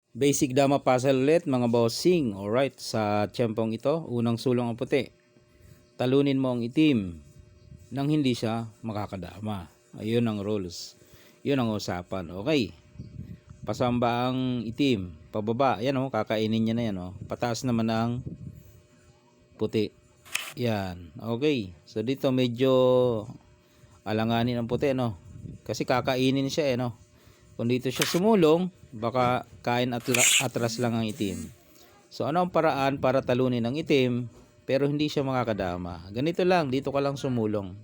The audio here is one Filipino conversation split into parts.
Basic dama puzzle ulit mga bossing. Alright, sa tiyempong ito, unang sulong ang puti. Talunin mo ang itim nang hindi siya makakadama. Ayun ang rules. Yun ang usapan. Okay. Pasamba ang itim. Pababa. Yan o, kakainin niya na yan o. Pataas naman ang puti. Yan. Okay. So dito medyo alanganin ang puti no. Kasi kakainin siya no. Kung dito siya sumulong, baka kain atras lang ang itim. So ano ang paraan para talunin ang itim pero hindi siya makakadama? Ganito lang, dito ka lang sumulong.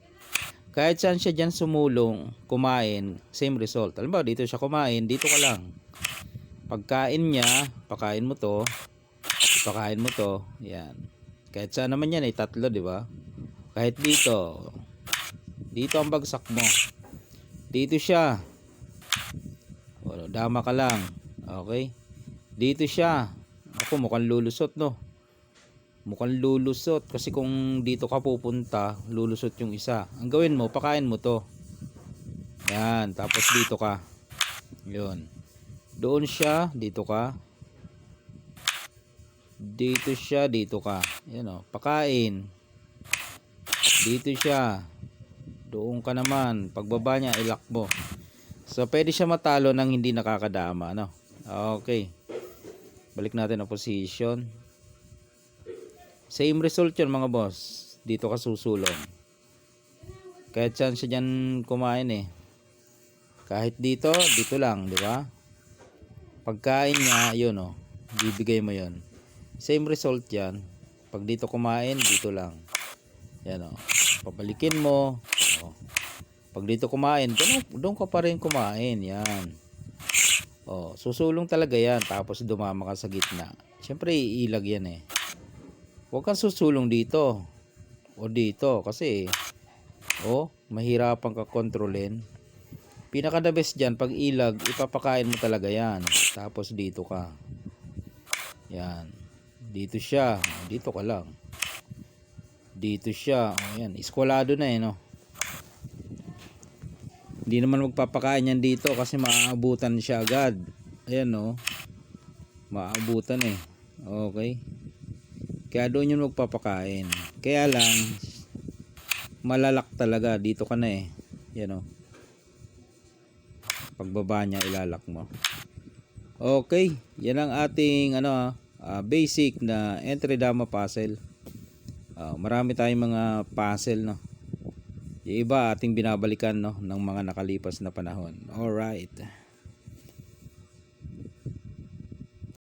Kahit saan siya dyan sumulong, kumain, same result. Alam ba, dito siya kumain, dito ka lang. Pagkain niya, pakain mo to, pakain mo to, yan. Kahit saan naman yan, ay tatlo, di ba? Kahit dito, dito ang bagsak mo. Dito siya. O, dama ka lang. Okay? Dito siya. Ako, mukhang lulusot, no? Mukhang lulusot. Kasi kung dito ka pupunta, lulusot yung isa. Ang gawin mo, pakain mo to. Yan. Tapos dito ka. Yun. Doon siya. Dito ka. Dito siya. Dito ka. Yan o. Pakain. Dito siya. Doon ka naman. Pagbaba niya, ilak mo. So, pwede siya matalo nang hindi nakakadama, no? Okay. Balik natin ang position. Same result yun, mga boss. Dito ka susulong. Kahit saan siya dyan kumain eh. Kahit dito, dito lang, di ba? Pagkain niya, yun oh. Bibigay mo yun. Same result yan. Pag dito kumain, dito lang. Yan oh. Pabalikin mo. Oh. Pag dito kumain, doon ka pa rin kumain. Yan. Oh, susulong talaga yan. Tapos dumama ka sa gitna. Siyempre, iilag yan eh. Huwag kang susulong dito. O dito. Kasi, oh, mahirapan ka kontrolin. Pinaka the best dyan, pag ilag, ipapakain mo talaga yan. Tapos dito ka. Yan. Dito siya. Dito ka lang. Dito siya. O yan. Iskwalado na eh, no? Hindi naman magpapakain yan dito kasi maaabutan siya agad. Ayan no. Maaabutan eh. Okay. Kaya doon yun magpapakain. Kaya lang malalak talaga. Dito ka na eh. Ayan no. Pagbaba niya ilalak mo. Okay. Yan ang ating basic na entry dama puzzle. Marami tayong mga puzzle no. Yung iba ating binabalikan no ng mga nakalipas na panahon. Alright.